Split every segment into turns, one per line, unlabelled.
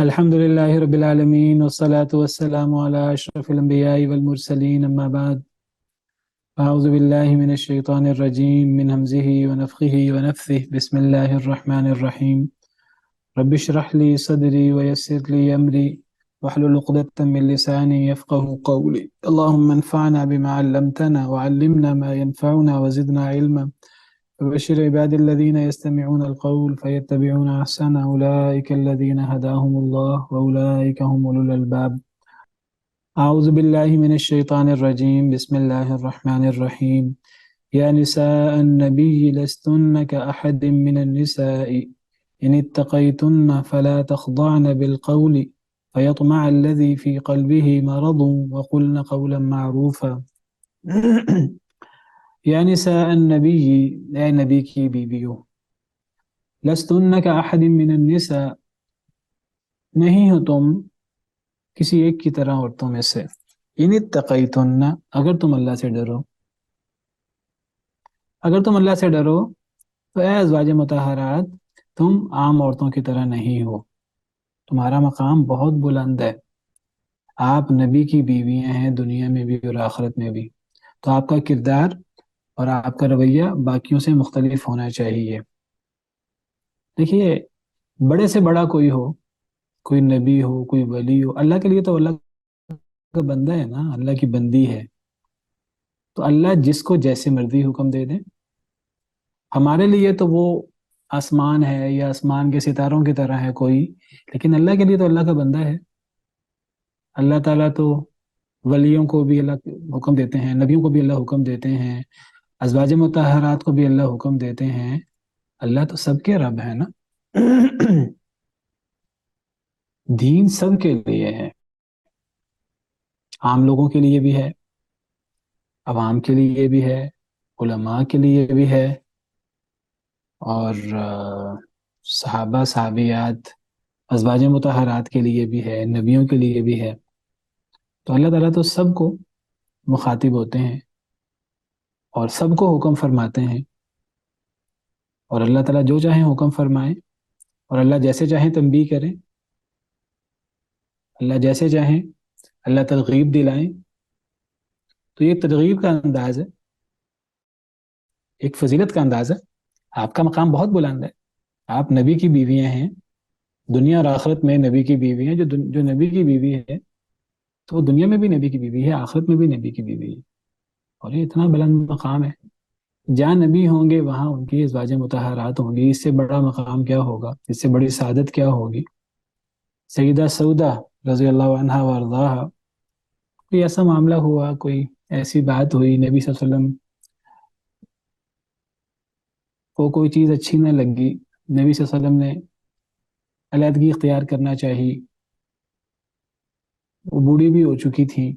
الحمد لله رب العالمين والصلاة والسلام على أشرف الأنبياء والمرسلين أما بعد أعوذ بالله من الشيطان الرجيم من همزه ونفخه ونفثه بسم الله الرحمن الرحيم رب اشرح لي صدري ويسر لي أمري واحلل عقدة من لساني يفقه قولي اللهم انفعنا بما علمتنا وعلمنا ما ينفعنا وزدنا علما وبشر عباد الذين يستمعون القول فيتبعون أحسنه أولئك الذين هداهم الله وأولئك هم أولو الألباب أعوذ بالله من الشيطان الرجيم بسم الله الرحمن الرحيم يا نساء النبي لستن كأحد من النساء إن اتقيتن فلا تخضعن بالقول فيطمع الذي في قلبه مرض وقلن قولا معروفا یا نساء النبی، اے نبی کی بیویوں، لستن کأحد من النساء، نہیں ہو تم کسی ایک کی طرح عورتوں میں سے، ان اتقیتن، اگر تم اللہ سے ڈرو، اگر تم اللہ سے ڈرو تو اے ازواج مطہرات، تم عام عورتوں کی طرح نہیں ہو، تمہارا مقام بہت بلند ہے، آپ نبی کی بیویاں ہیں دنیا میں بھی اور آخرت میں بھی، تو آپ کا کردار اور آپ کا رویہ باقیوں سے مختلف ہونا چاہیے۔ دیکھیے، بڑے سے بڑا کوئی ہو، کوئی نبی ہو، کوئی ولی ہو، اللہ کے لیے تو اللہ کا بندہ ہے نا، اللہ کی بندی ہے، تو اللہ جس کو جیسے مرضی حکم دے دیں۔ ہمارے لیے تو وہ آسمان ہے یا آسمان کے ستاروں کی طرح ہے کوئی، لیکن اللہ کے لیے تو اللہ کا بندہ ہے۔ اللہ تعالیٰ تو ولیوں کو بھی اللہ حکم دیتے ہیں، نبیوں کو بھی اللہ حکم دیتے ہیں، ازواج مطہرات کو بھی اللہ حکم دیتے ہیں۔ اللہ تو سب کے رب ہے نا۔ دین سب کے لیے ہے، عام لوگوں کے لیے بھی ہے، عوام کے لیے بھی ہے، علماء کے لیے بھی ہے، اور صحابہ صحابیات ازواج مطہرات کے لیے بھی ہے، نبیوں کے لیے بھی ہے۔ تو اللہ تعالیٰ تو سب کو مخاطب ہوتے ہیں اور سب کو حکم فرماتے ہیں، اور اللہ تعالیٰ جو چاہیں حکم فرمائیں، اور اللہ جیسے چاہیں تنبیہ کریں، اللہ جیسے چاہیں اللہ ترغیب دلائیں۔ تو یہ ترغیب کا انداز ہے، ایک فضیلت کا انداز ہے۔ آپ کا مقام بہت بلند ہے، آپ نبی کی بیویاں ہیں، دنیا اور آخرت میں نبی کی بیوی ہیں۔ جو نبی کی بیوی ہے تو وہ دنیا میں بھی نبی کی بیوی ہے، آخرت میں بھی نبی کی بیوی ہے، اور یہ اتنا بلند مقام ہے۔ جہاں نبی ہوں گے وہاں ان کی ازواج مطہرات ہوں گی، اس سے بڑا مقام کیا ہوگا، اس سے بڑی سعادت کیا ہوگی۔ سیدہ سودہ رضی اللہ عنہا وارضاہا، کوئی ایسا معاملہ ہوا، کوئی ایسی بات ہوئی، نبی صلی اللہ علیہ وسلم کو کوئی چیز اچھی نہ لگی، نبی صلی اللہ علیہ وسلم نے علیحدگی اختیار کرنا چاہی، وہ بوڑھی بھی ہو چکی تھی،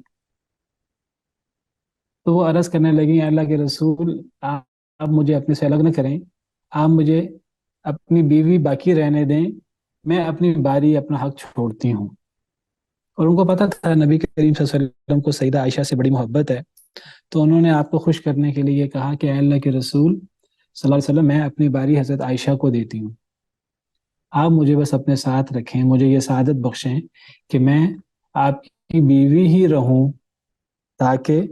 تو وہ عرض کرنے لگی، اللہ کے رسول آپ مجھے اپنے سے الگ نہ کریں، آپ مجھے اپنی بیوی باقی رہنے دیں، میں اپنی باری اپنا حق چھوڑتی ہوں۔ اور ان کو پتہ تھا نبی کریم صلی اللہ علیہ وسلم کو سیدہ عائشہ سے بڑی محبت ہے، تو انہوں نے آپ کو خوش کرنے کے لیے کہا کہ اے اللہ کے رسول صلی اللہ علیہ وسلم، میں اپنی باری حضرت عائشہ کو دیتی ہوں، آپ مجھے بس اپنے ساتھ رکھیں، مجھے یہ سعادت بخشیں کہ میں آپ کی بیوی ہی رہوں، تاکہ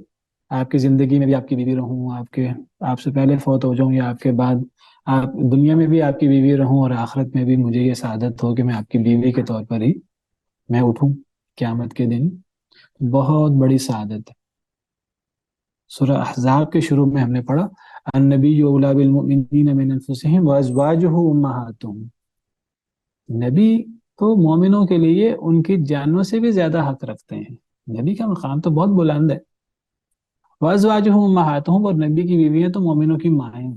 آپ کی زندگی میں بھی آپ کی بیوی رہوں، آپ سے پہلے فوت ہو جاؤں یا آپ کے بعد آپ دنیا میں بھی آپ کی بیوی رہوں، اور آخرت میں بھی مجھے یہ سعادت ہو کہ میں آپ کی بیوی کے طور پر ہی میں اٹھوں قیامت کے دن۔ بہت بڑی سعادت ہے۔ سورہ احزاب کے شروع میں ہم نے پڑھا، النبی اولی بالمؤمنین من انفسہم وازواجہ امہاتہم، نبی تو مومنوں کے لیے ان کی جانوں سے بھی زیادہ حق رکھتے ہیں۔ نبی کا مقام تو بہت بلند ہے۔ وازواجہ امہاتہم، اور نبی کی بیویاں تو مومنوں کی مائیں۔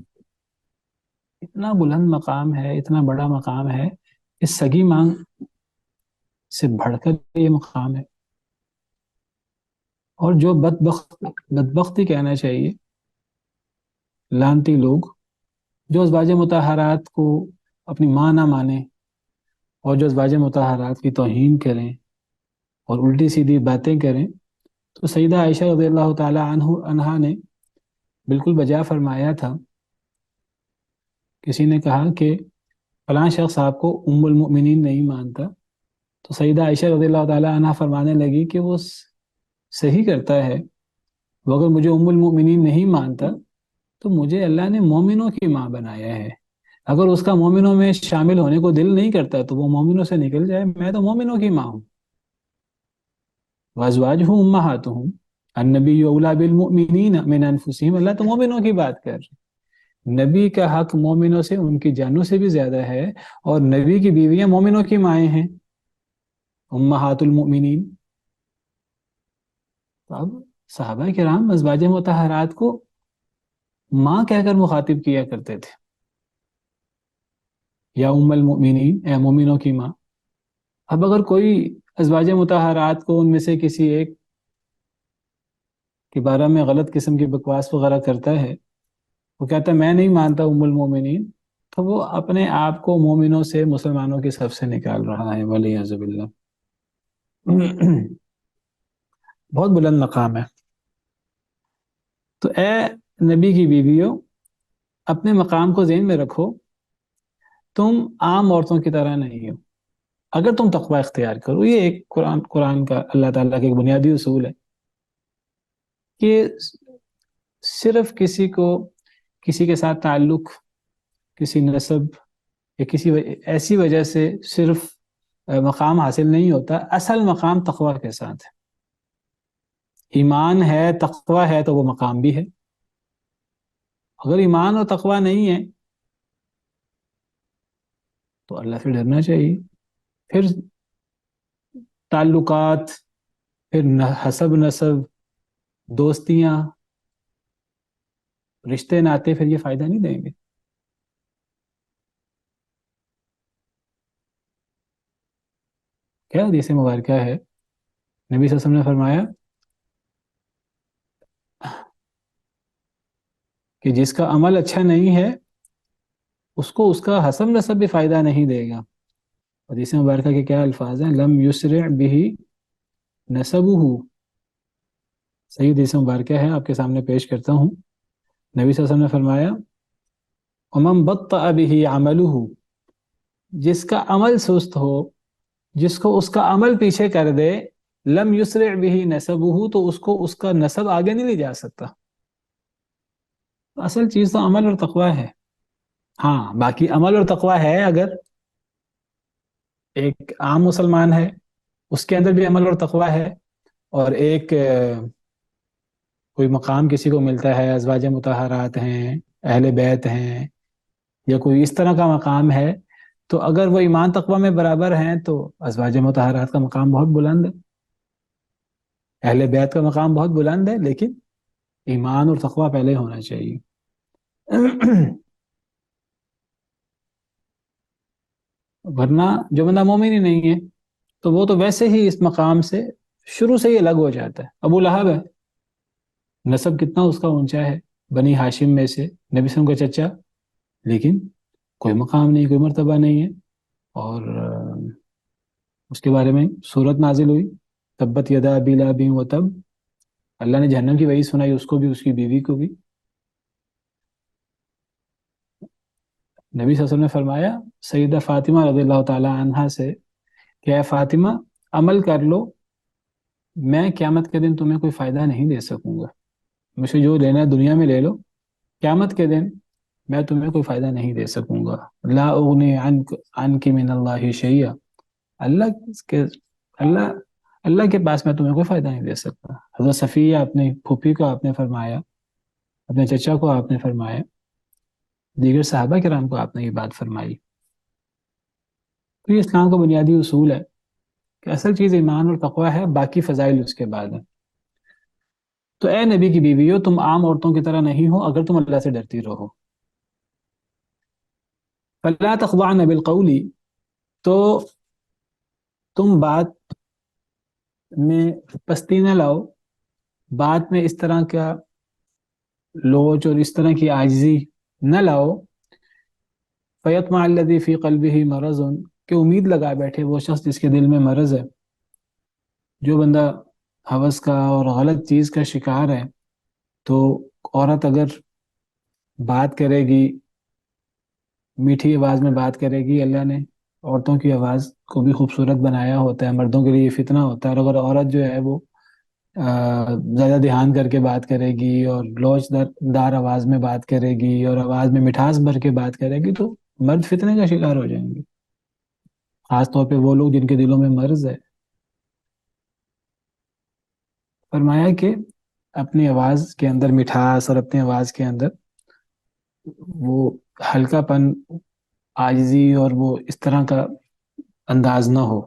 اتنا بلند مقام ہے، اتنا بڑا مقام ہے کہ سگی ماں سے بڑھ کر یہ مقام ہے۔ اور جو بدبختی کہنا چاہیے، لعنتی لوگ جو ازواج مطہرات کو اپنی ماں نہ مانیں، اور جو ازواج مطہرات کی توہین کریں اور الٹی سیدھی باتیں کریں، تو سیدہ عائشہ رضی اللہ تعالی عنہا نے بالکل بجا فرمایا تھا۔ کسی نے کہا کہ فلاں شخص آپ کو ام المؤمنین نہیں مانتا، تو سیدہ عائشہ رضی اللہ تعالی عنہا فرمانے لگی کہ وہ صحیح کرتا ہے، وہ اگر مجھے ام المؤمنین نہیں مانتا تو مجھے اللہ نے مومنوں کی ماں بنایا ہے، اگر اس کا مومنوں میں شامل ہونے کو دل نہیں کرتا تو وہ مومنوں سے نکل جائے، میں تو مومنوں کی ماں ہوں۔ وازواجہ امہاتہم النبی اولی بالمؤمنین من انفسہم، اللہ تو مومنوں کی بات کر رہے، نبی کا حق مومنوں سے ان کی جانوں سے بھی زیادہ ہے، اور نبی کی بیویاں مومنوں کی مائیں ہیں، امہات المؤمنین۔ تو اب صحابہ کرام ازواج مطہرات کو ماں کہہ کر مخاطب کیا کرتے تھے، یا ام المؤمنین، اے مومنوں کی ماں۔ اب اگر کوئی ازواج مطہرات کو ان میں سے کسی ایک کے بارے میں غلط قسم کی بکواس وغیرہ کرتا ہے، وہ کہتا ہے میں نہیں مانتا ام المومنین، تو وہ اپنے آپ کو مومنوں سے، مسلمانوں کی صف سے نکال رہا ہے، والعیاذ باللہ۔ بہت بلند مقام ہے۔ تو اے نبی کی بیویوں، اپنے مقام کو ذہن میں رکھو، تم عام عورتوں کی طرح نہیں ہو، اگر تم تقوی اختیار کرو۔ یہ ایک قرآن کا اللہ تعالیٰ کا ایک بنیادی اصول ہے کہ صرف کسی کے ساتھ تعلق، کسی نسب یا کسی ایسی وجہ سے صرف مقام حاصل نہیں ہوتا، اصل مقام تقوی کے ساتھ ہے۔ ایمان ہے، تقوی ہے، تو وہ مقام بھی ہے۔ اگر ایمان اور تقوی نہیں ہے تو اللہ سے ڈرنا چاہیے، پھر تعلقات، پھر حسب نسب، دوستیاں، رشتے ناتے پھر یہ فائدہ نہیں دیں گے۔ کیا حدیث مبارکہ ہے، نبی صلی اللہ علیہ وسلم نے فرمایا کہ جس کا عمل اچھا نہیں ہے اس کو اس کا حسب نسب بھی فائدہ نہیں دے گا۔ حدیث مبارکہ کے کیا الفاظ ہیں؟ لم یسرع به نسبہ، صحیح حدیث مبارکہ ہے، آپ کے سامنے پیش کرتا ہوں۔ نبی صلی اللہ علیہ وسلم نے فرمایا ومن بطأ به عملہ، جس کا عمل سست ہو، جس کو اس کا عمل پیچھے کر دے، لم یسرع به نسبہ، تو اس کو اس کا نسب آگے نہیں لے جا سکتا۔ اصل چیز تو عمل اور تقوی ہے۔ ہاں باقی عمل اور تقوی ہے، اگر ایک عام مسلمان ہے اس کے اندر بھی عمل اور تقوی ہے، اور ایک کوئی مقام کسی کو ملتا ہے، ازواج مطہرات ہیں، اہل بیت ہیں، یا کوئی اس طرح کا مقام ہے، تو اگر وہ ایمان تقوی میں برابر ہیں تو ازواج مطہرات کا مقام بہت بلند ہے، اہل بیت کا مقام بہت بلند ہے، لیکن ایمان اور تقوی پہلے ہونا چاہیے۔ ورنہ جو بندہ مومن ہی نہیں ہے تو وہ تو ویسے ہی اس مقام سے شروع سے ہی الگ ہو جاتا ہے۔ ابو لہب ہے، نسب کتنا اس کا اونچا ہے، بنی ہاشم میں سے، نبی صلی اللہ علیہ وسلم کا چچا، لیکن کوئی مقام نہیں، کوئی مرتبہ نہیں ہے۔ اور اس کے بارے میں سورت نازل ہوئی، تبت یدا ابی لہب وتب، اللہ نے جہنم کی وحی سنائی اس کو بھی، اس کی بیوی کو بھی۔ نبی صلی اللہ علیہ وسلم نے فرمایا سیدہ فاطمہ رضی اللہ تعالی عنہا سے کہ اے فاطمہ عمل کر لو، میں قیامت کے دن تمہیں کوئی فائدہ نہیں دے سکوں گا، مجھ سے جو لینا ہے دنیا میں لے لو، قیامت کے دن میں تمہیں کوئی فائدہ نہیں دے سکوں گا۔ لا اغنی عنک من اللہ شیئا، اللہ کے اللہ اللہ کے پاس میں تمہیں کوئی فائدہ نہیں دے سکتا۔ حضرت صفیہ اپنی پھوپھی کو آپ نے فرمایا، اپنے چچا کو آپ نے فرمایا، دیگر صحابہ کرام کو آپ نے یہ بات فرمائی۔ تو یہ اسلام کا بنیادی اصول ہے کہ اصل چیز ایمان اور تقوی ہے، باقی فضائل اس کے بعد ہیں۔ تو اے نبی کی بیویوں، تم عام عورتوں کی طرح نہیں ہو اگر تم اللہ سے ڈرتی رہو۔ فلا تخضعن بالقول، تو تم بات میں پستی نہ لاؤ، بات میں اس طرح کا لوچ اور اس طرح کی عاجزی نہ لاؤ، فیطمع الذی فی قلبہ مرض، کہ امید لگا بیٹھے وہ شخص جس کے دل میں مرض ہے۔ جو بندہ ہوس کا اور غلط چیز کا شکار ہے، تو عورت اگر بات کرے گی، میٹھی آواز میں بات کرے گی، اللہ نے عورتوں کی آواز کو بھی خوبصورت بنایا ہوتا ہے، مردوں کے لیے فتنہ ہوتا ہے، اور اگر عورت جو ہے وہ زیادہ دھیان کر کے بات کرے گی اور لوچ دار آواز میں بات کرے گی اور آواز میں مٹھاس بھر کے بات کرے گی تو مرد فتنے کا شکار ہو جائیں گے، خاص طور پہ وہ لوگ جن کے دلوں میں مرض ہے۔ فرمایا کہ اپنی آواز کے اندر مٹھاس اور اپنی آواز کے اندر وہ ہلکا پن، عاجزی اور وہ اس طرح کا انداز نہ ہو۔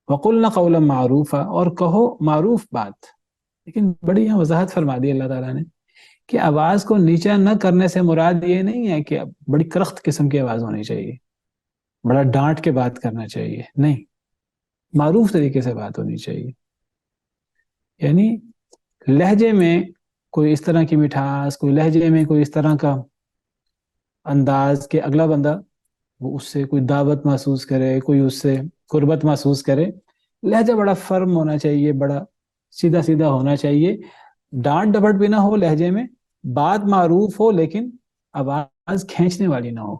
وَقُلْنَ قَوْلًا مَعْرُوفًا، اور کہو معروف بات۔ لیکن بڑی یہاں وضاحت فرما دی اللہ تعالیٰ نے کہ آواز کو نیچا نہ کرنے سے مراد یہ نہیں ہے کہ بڑی کرخت قسم کی آواز ہونی چاہیے، بڑا ڈانٹ کے بات کرنا چاہیے، نہیں، معروف طریقے سے بات ہونی چاہیے۔ یعنی لہجے میں کوئی اس طرح کی مٹھاس، کوئی لہجے میں کوئی اس طرح کا انداز کہ اگلا بندہ وہ اس سے کوئی دعوت محسوس کرے، کوئی اس سے قربت محسوس کرے۔ لہجہ بڑا فرم ہونا چاہیے، بڑا سیدھا سیدھا ہونا چاہیے، ڈانٹ ڈپٹ بھی نہ ہو لہجے میں، بات معروف ہو لیکن آواز کھینچنے والی نہ ہو۔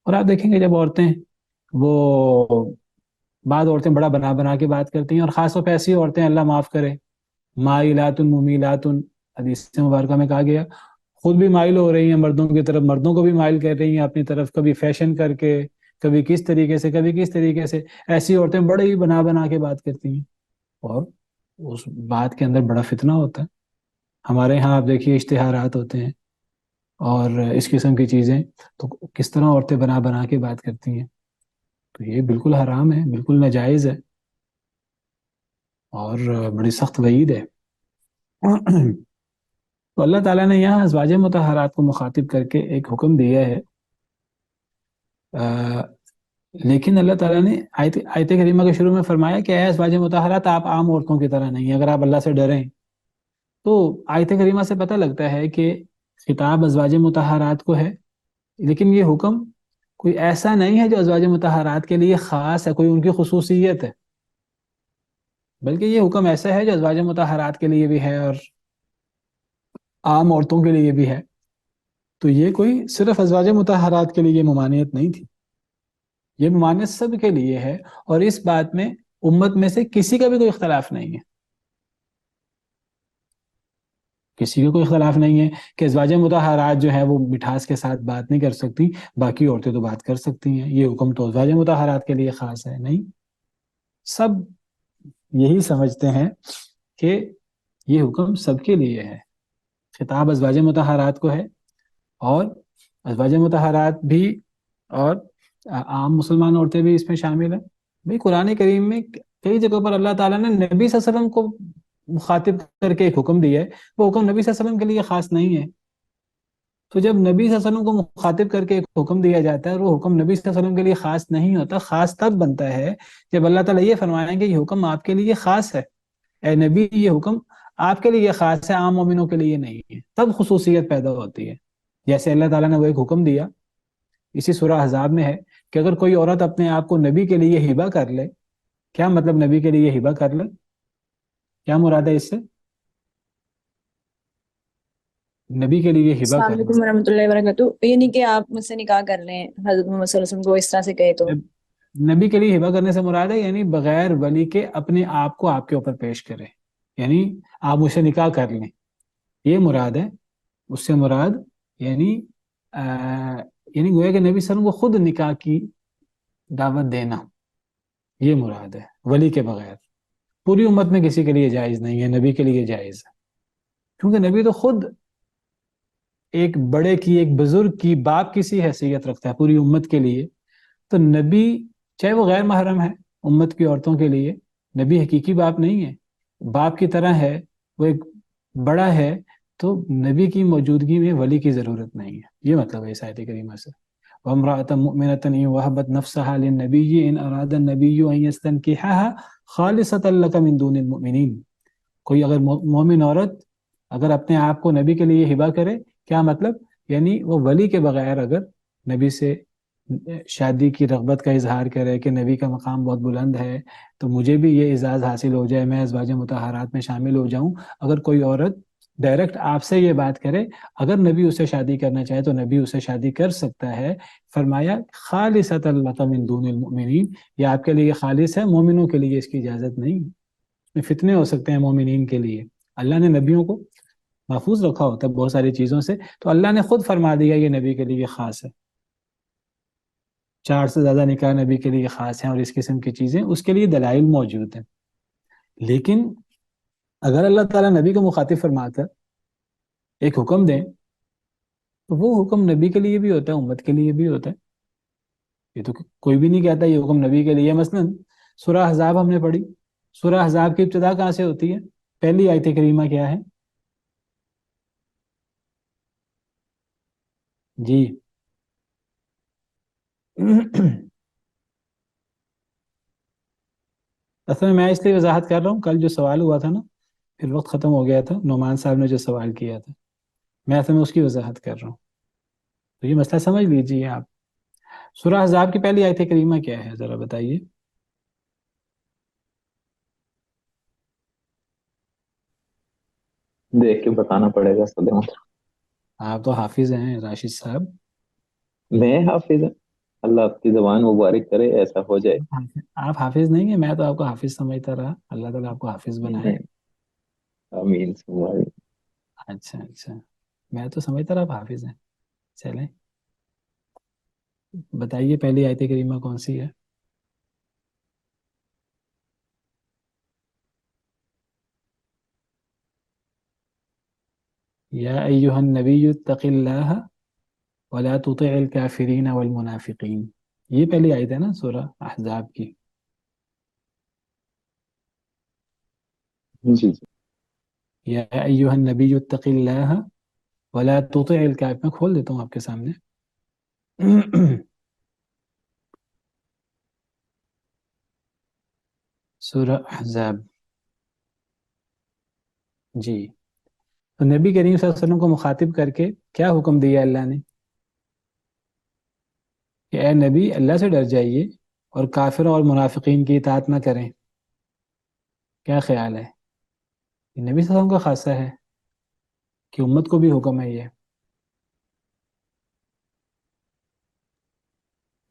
اور آپ دیکھیں گے جب عورتیں وہ بعض عورتیں بڑا بنا بنا کے بات کرتی ہیں، اور خاص طور پہ ایسی عورتیں، اللہ معاف کرے، مائلات ممیلات، حدیث مبارکہ میں کہا گیا، خود بھی مائل ہو رہی ہیں مردوں کی طرف، مردوں کو بھی مائل کر رہی ہیں اپنی طرف، کبھی فیشن کر کے، کبھی کس طریقے سے، کبھی کس طریقے سے۔ ایسی عورتیں بڑے ہی بنا بنا کے بات کرتی ہیں، اور اس بات کے اندر بڑا فتنہ ہوتا ہے۔ ہمارے یہاں آپ دیکھیے اشتہارات ہوتے ہیں اور اس قسم کی چیزیں، تو کس طرح عورتیں بنا بنا کے بات کرتی ہیں، تو یہ بالکل حرام ہے، بالکل ناجائز ہے، اور بڑی سخت وعید ہے۔ تو اللہ تعالیٰ نے یہاں ازواج مطہرات کو مخاطب کر کے ایک حکم دیا ہے، لیکن اللہ تعالیٰ نے آیت کریمہ کے شروع میں فرمایا کہ اے ازواج مطہرات، آپ عام عورتوں کی طرح نہیں، اگر آپ اللہ سے ڈریں تو آیت کریمہ سے پتہ لگتا ہے کہ خطاب ازواج مطہرات کو ہے، لیکن یہ حکم کوئی ایسا نہیں ہے جو ازواج مطہرات کے لیے خاص ہے، کوئی ان کی خصوصیت ہے، بلکہ یہ حکم ایسا ہے جو ازواج مطہرات کے لیے بھی ہے اور عام عورتوں کے لیے بھی ہے۔ تو یہ کوئی صرف ازواج مطہرات کے لیے ممانعت نہیں تھی، یہ ممانعت سب کے لیے ہے، اور اس بات میں امت میں سے کسی کا بھی کوئی اختلاف نہیں ہے، کسی کا کوئی اختلاف نہیں ہے کہ ازواج مطہرات جو ہے وہ مٹھاس کے ساتھ بات نہیں کر سکتی، باقی عورتیں تو بات کر سکتی ہیں، یہ حکم تو ازواج مطہرات کے لیے خاص ہے، نہیں، سب یہی سمجھتے ہیں کہ یہ حکم سب کے لیے ہے، خطاب ازواج مطہرات کو ہے، اور ازواج مطہرات بھی اور عام مسلمان عورتیں بھی اس میں شامل ہیں۔ بھئی قرآن کریم میں کئی جگہوں پر اللہ تعالیٰ نے نبی صلی اللہ علیہ وسلم کو مخاطب کر کے ایک حکم دیا ہے، وہ حکم نبی صلی اللہ علیہ وسلم کے لیے خاص نہیں ہے۔ تو جب نبی صلی اللہ علیہ وسلم کو مخاطب کر کے ایک حکم دیا جاتا ہے اور وہ حکم نبی صلی اللہ علیہ وسلم کے لیے خاص نہیں ہوتا، خاص تب بنتا ہے جب اللہ تعالیٰ یہ فرمائیں گے یہ حکم آپ کے لیے خاص ہے، اے نبی یہ حکم آپ کے لیے خاص ہے، عام مومنوں کے لیے نہیں ہے، تب خصوصیت پیدا ہوتی ہے۔ جیسے اللہ تعالیٰ نے وہ ایک حکم دیا، اسی سورہ احزاب میں ہے کہ اگر کوئی عورت اپنے آپ کو نبی کے لیے ہبہ کر لے، کیا مطلب نبی کے لیے ہبہ کر لے، کیا مراد ہے اس سے؟ نبی کے لیے ہبہ
السلام
کرنا،
علیکم ورحمۃ اللہ وبرکاتہ، یہ نہیں کہ آپ مجھ سے نکاح کر لیں، حضرت محمد صلی اللہ علیہ وسلم کو اس طرح سے کہے تو؟
نبی کے لیے ہبہ کرنے سے مراد ہے یعنی بغیر ولی کے اپنے آپ کو آپ کے اوپر پیش کرے، یعنی آپ مجھ سے نکاح کر لیں، یہ مراد ہے۔ اس سے مراد یعنی یعنی گویا کہ نبی صلی اللہ علیہ وسلم کو خود نکاح کی دعوت دینا، یہ مراد ہے، ولی کے بغیر۔ پوری امت میں کسی کے لیے جائز نہیں ہے، نبی کے لیے جائز ہے، کیونکہ نبی تو خود ایک بڑے کی، ایک بزرگ کی، باپ کی سی حیثیت رکھتا ہے پوری امت کے لیے۔ تو نبی چاہے وہ غیر محرم ہے امت کی عورتوں کے لیے، نبی حقیقی باپ نہیں ہے، باپ کی طرح ہے، وہ ایک بڑا ہے، تو نبی کی موجودگی میں ولی کی ضرورت نہیں ہے، یہ مطلب ہے اس آیت کریمہ سے۔ وَامْرَأَةً مُؤْمِنَةً إِنْ وَهَبَتْ نَفْسَهَا لِلنَّبِيِّ إِنْ أَرَادَ النَّبِيُّ أَنْ يَسْتَنْكِحَهَا خَالِصَةً لَكَ مِنْ دُونِ الْمُؤْمِنِينَ، کوئی اگر مومن عورت اگر اپنے آپ کو نبی کے لیے ہبہ کرے، کیا مطلب؟ یعنی وہ ولی کے بغیر اگر نبی سے شادی کی رغبت کا اظہار کرے کہ نبی کا مقام بہت بلند ہے، تو مجھے بھی یہ اعزاز حاصل ہو جائے، میں ازواج مطہرات میں شامل ہو جاؤں۔ اگر کوئی عورت ڈائریکٹ آپ سے یہ بات کرے، اگر نبی اسے شادی کرنا چاہے تو نبی اسے شادی کر سکتا ہے. فرمایا خالصۃ لک من دون المؤمنین، یہ آپ کے لیے خالص ہے، مومنوں کے لیے اس کی اجازت نہیں. اس میں فتنے ہو سکتے ہیں مومنین کے لیے. اللہ نے نبیوں کو محفوظ رکھا ہوتا ہے بہت ساری چیزوں سے، تو اللہ نے خود فرما دیا یہ نبی کے لیے خاص ہے. 4 سے زیادہ نکاح نبی کے لیے خاص ہیں، اور اس قسم کی چیزیں اس کے لیے دلائل موجود ہیں. لیکن اگر اللہ تعالیٰ نبی کو مخاطب فرما کر ایک حکم دیں تو وہ حکم نبی کے لیے بھی ہوتا ہے، امت کے لیے بھی ہوتا ہے. یہ تو کوئی بھی نہیں کہتا یہ حکم نبی کے لیے. مثلا سورہ احزاب ہم نے پڑھی، سورہ احزاب کی ابتدا کہاں سے ہوتی ہے؟ پہلی آیت کریمہ کیا ہے؟ جی اصل میں اس لیے وضاحت کر رہا ہوں، کل جو سوال ہوا تھا نا، پھر وقت ختم ہو گیا تھا، نعمان صاحب نے جو سوال کیا تھا، میں اصل میں اس کی وضاحت کر رہا ہوں. تو یہ مسئلہ سمجھ لیجیے آپ. سورہ احزاب کی پہلی آیت کریمہ کیا ہے ذرا بتائیے.
دیکھ کے بتانا پڑے گا سلمان.
آپ تو حافظ ہیں راشد صاحب.
میں حافظ ہوں؟ اللہ آپ کی زبان مبارک کرے ایسا ہو جائے.
آپ حافظ نہیں ہیں، میں تو آپ کو حافظ سمجھتا رہا. اللہ تعالیٰ آپ کو حافظ بنائے.
نہیں، آمین ثم آمین.
اچھا اچھا، میں تو سمجھتا رہا آپ حافظ ہیں. چلیں بتائیے پہلی آیت کریمہ کون سی ہے؟ یا ایہا النبی اتق اللہ ولا تطع الکافرین والمنافقین. یہ پہلی آیت ہے نا سورہ احزاب کی.
جی جی.
یا ایہا النبی اتق اللہ ولا تطع الکافرین. میں کھول دیتا ہوں آپ کے سامنے. سورہ احزاب. جی، تو نبی کریم صلی اللہ علیہ وسلم کو مخاطب کر کے کیا حکم دیا اللہ نے کہ اے نبی اللہ سے ڈر جائیے اور کافروں اور منافقین کی اطاعت نہ کریں. کیا خیال ہے؟ یہ نبی صلی اللہ علیہ وسلم کا خاصہ ہے کہ امت کو بھی حکم ہے؟ یہ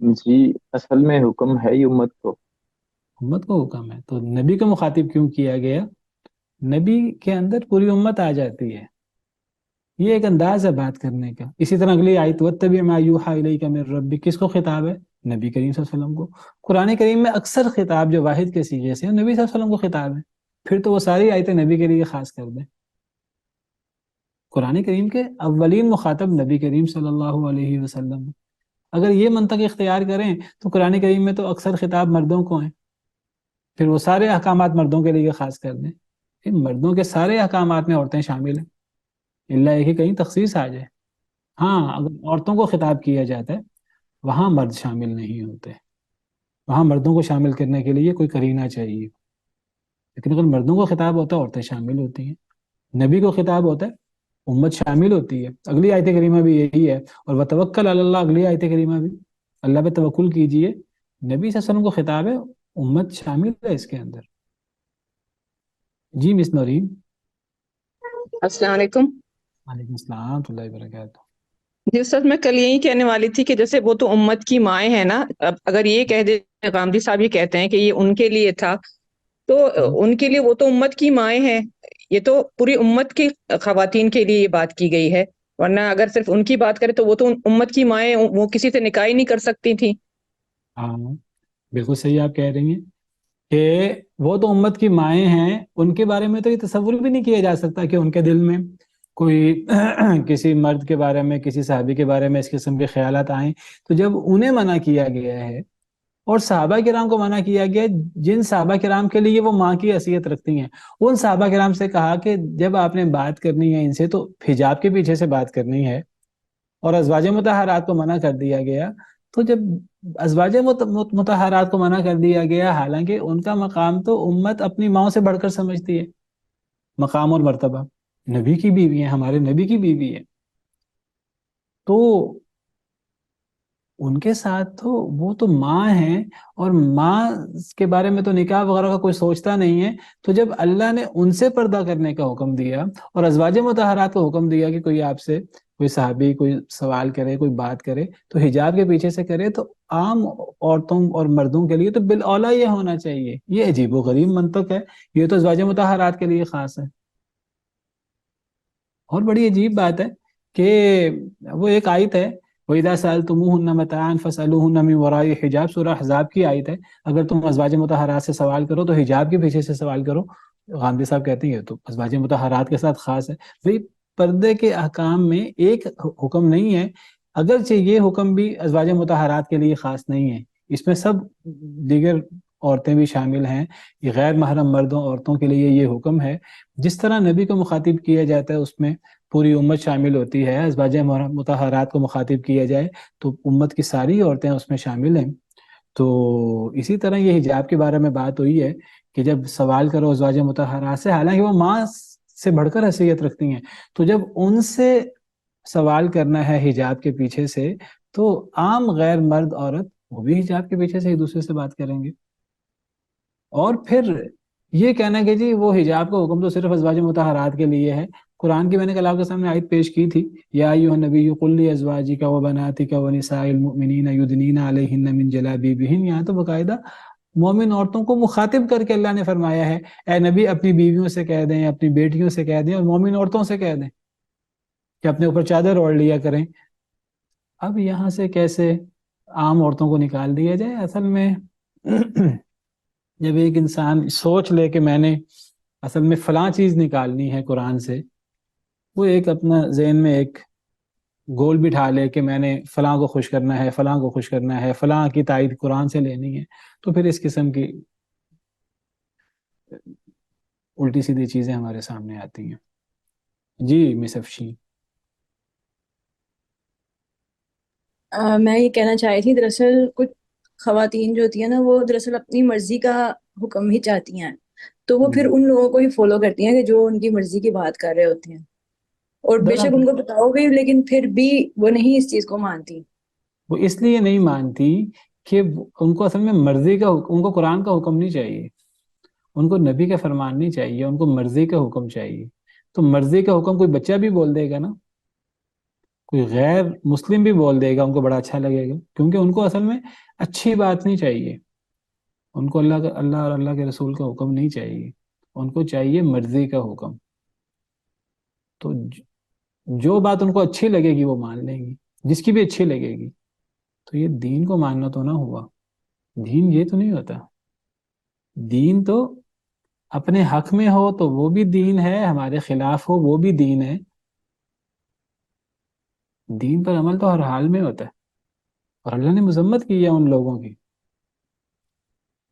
جی اصل میں حکم ہے ہی امت کو.
امت کو حکم ہے، تو نبی کو مخاطب کیوں کیا گیا؟ نبی کے اندر پوری امت آ جاتی ہے. یہ ایک انداز ہے بات کرنے کا. اسی طرح اگلی آیت وَاتَّبِعْ مَا يُوحَىٰ إِلَيْكَ مِن رَّبِّكَ، کس کو خطاب ہے؟ نبی کریم صلی اللہ علیہ وسلم کو. قرآن کریم میں اکثر خطاب جو واحد کے سیغے سے نبی صلی اللہ علیہ وسلم کو خطاب ہے. پھر تو وہ ساری آیتیں نبی کے لیے خاص کر دیں. قرآن کریم کے اولین مخاطب نبی کریم صلی اللہ علیہ وسلم. اگر یہ منطق اختیار کریں تو قرآن کریم میں تو اکثر خطاب مردوں کو ہیں، پھر وہ سارے احکامات مردوں کے لیے خاص کر دیں. پھر مردوں کے سارے احکامات میں عورتیں شامل ہیں، اللہ یہ کہ کہیں تخصیص آ جائے. ہاں اگر عورتوں کو خطاب کیا جاتا ہے وہاں مرد شامل نہیں ہوتے، وہاں مردوں کو شامل کرنے کے لیے کوئی قرینہ چاہیے. لیکن اگر مردوں کو خطاب ہوتا ہے عورتیں شامل ہوتی ہیں. نبی کو خطاب ہوتا ہے امت شامل ہوتی ہے. اگلی آیت کریمہ بھی یہی ہے، اور وتوکل علی اللہ اگلی آیت کریمہ بھی، اللہ پہ توکل کیجئے. نبی صلی اللہ علیہ وسلم کو خطاب ہے، امت شامل ہے اس کے اندر. جی مس نورین.
السلام علیکم.
وعلیکم السلام ورحمۃ اللہ وبرکاتہ.
جی استاد، میں کل یہی کہنے والی تھی کہ جیسے وہ تو امت کی مائیں ہیں نا، اب اگر یہ کہہ دے، غامدی صاحب یہ کہتے ہیں کہ یہ ان کے لیے تھا، تو ان کے لیے وہ تو امت کی مائیں ہیں. یہ تو پوری امت کی خواتین کے لیے یہ بات کی گئی ہے، ورنہ اگر صرف ان کی بات کرے تو وہ تو امت کی مائیں، وہ کسی سے نکاح ہی نہیں کر سکتی تھیں.
ہاں بالکل صحیح آپ کہہ رہی ہیں کہ وہ تو امت کی مائیں ہیں. ان کے بارے میں تو یہ تصور بھی نہیں کیا جا سکتا کہ ان کے دل میں کوئی کسی مرد کے بارے میں، کسی صحابی کے بارے میں اس قسم کے خیالات آئیں. تو جب انہیں منع کیا گیا ہے اور صحابہ کرام کو منع کیا گیا، جن صحابہ کرام کے لیے وہ ماں کی حیثیت رکھتی ہیں، ان صحابہ کرام سے کہا کہ جب آپ نے بات کرنی ہے ان سے تو حجاب کے پیچھے سے بات کرنی ہے. اور ازواج مطہرات کو منع کر دیا گیا. تو جب ازواج مطہرات کو منع کر دیا گیا، حالانکہ ان کا مقام تو امت اپنی ماؤں سے بڑھ کر سمجھتی ہے، مقام اور مرتبہ نبی کی بیوی ہیں، ہمارے نبی کی بیوی ہے. تو ان کے ساتھ تو وہ تو ماں ہیں، اور ماں کے بارے میں تو نکاح وغیرہ کا کوئی سوچتا نہیں ہے. تو جب اللہ نے ان سے پردہ کرنے کا حکم دیا اور ازواج مطہرات کو حکم دیا کہ کوئی آپ سے، کوئی صحابی کوئی سوال کرے، کوئی بات کرے تو حجاب کے پیچھے سے کرے، تو عام عورتوں اور مردوں کے لیے تو بالاولیٰ یہ ہونا چاہیے. یہ عجیب و غریب منطق ہے، یہ تو ازواج مطہرات کے لیے خاص ہے. اور بڑی عجیب بات ہے کہ وہ ایک آیت ہے، وَإِذَا سَأَلْتُمُوهُنَّ مَتَاعًا فَاسْأَلُوهُنَّ مِنْ وَرَاءِ حجاب، سورہ احزاب کی آیت ہے. اگر تم ازواج مطہرات سے سوال کرو تو حجاب کے پیچھے سے سوال کرو. غامدی صاحب کہتے ہیں یہ تو ازواج مطہرات کے ساتھ خاص ہے. بھئی پردے کے احکام میں ایک حکم نہیں ہے، اگرچہ یہ حکم بھی ازواج مطہرات کے لیے خاص نہیں ہے، اس میں سب دیگر عورتیں بھی شامل ہیں. یہ غیر محرم مردوں عورتوں کے لیے یہ حکم ہے. جس طرح نبی کو مخاطب کیا جاتا ہے اس میں پوری امت شامل ہوتی ہے، ازواج مطہرات کو مخاطب کیا جائے تو امت کی ساری عورتیں اس میں شامل ہیں. تو اسی طرح یہ حجاب کے بارے میں بات ہوئی ہے کہ جب سوال کرو ازواج مطہرات سے، حالانکہ وہ ماں سے بڑھ کر حیثیت رکھتی ہیں، تو جب ان سے سوال کرنا ہے حجاب کے پیچھے سے، تو عام غیر مرد عورت وہ بھی حجاب کے پیچھے سے ایک دوسرے سے بات کریں گے. اور پھر یہ کہنا کہ جی وہ حجاب کا حکم تو صرف ازواج مطہرات کے لیے ہے. قرآن کی میں نے کل آپ کے سامنے آیت پیش کی تھی، یا ایھا النبی قل لازواجک وبناتک ونساء المؤمنین یدنین علیہن من جلابیبہن. یہاں تو باقاعدہ مومن عورتوں کو مخاطب کر کے اللہ نے فرمایا ہے، اے نبی اپنی بیویوں سے کہہ دیں، اپنی بیٹیوں سے کہہ دیں، اور مومن عورتوں سے کہہ دیں کہ اپنے اوپر چادر اوڑھ لیا کریں. اب یہاں سے کیسے عام عورتوں کو نکال دیا جائے؟ اصل میں جب ایک انسان سوچ لے کہ میں نے اصل میں فلاں چیز نکالنی ہے قرآن سے، وہ ایک اپنا ذہن میں ایک گول بٹھا لے کہ میں نے فلاں کو خوش کرنا ہے، فلاں کو خوش کرنا ہے، فلاں کی تائید قرآن سے لینی ہے، تو پھر اس قسم کی الٹی سیدھی چیزیں ہمارے سامنے آتی ہیں. جی مس افشین.
میں یہ کہنا چاہ رہی تھی، دراصل کچھ خواتین جو ہوتی ہیں نا، وہ دراصل اپنی مرضی کا حکم ہی چاہتی ہیں، تو وہ پھر ان لوگوں کو ہی فالو کرتی ہیں کہ جو ان کی مرضی کی بات کر رہے ہوتے ہیں، اور بے شک ان کو بتاؤ گے لیکن پھر بھی وہ نہیں اس چیز کو مانتی.
وہ اس لیے نہیں مانتی کہ ان کو اصل میں مرضی کا ان کو قرآن کا حکم نہیں چاہیے، ان کو نبی کا فرمان نہیں چاہیے، ان کو مرضی کا حکم چاہیے. تو مرضی کا حکم کوئی بچہ بھی بول دے گا نا، کوئی غیر مسلم بھی بول دے گا، ان کو بڑا اچھا لگے گا، کیونکہ ان کو اصل میں اچھی بات نہیں چاہیے، ان کو اللہ اور اللہ کے رسول کا حکم نہیں چاہیے، ان کو چاہیے مرضی کا حکم. تو جو بات ان کو اچھی لگے گی وہ مان لیں گی، جس کی بھی اچھی لگے گی. تو یہ دین کو ماننا تو نہ ہوا. دین یہ تو نہیں ہوتا. دین تو اپنے حق میں ہو تو وہ بھی دین ہے، ہمارے خلاف ہو وہ بھی دین ہے. دین پر عمل تو ہر حال میں ہوتا ہے، اور اللہ نے مذمت کی ہے ان لوگوں کی.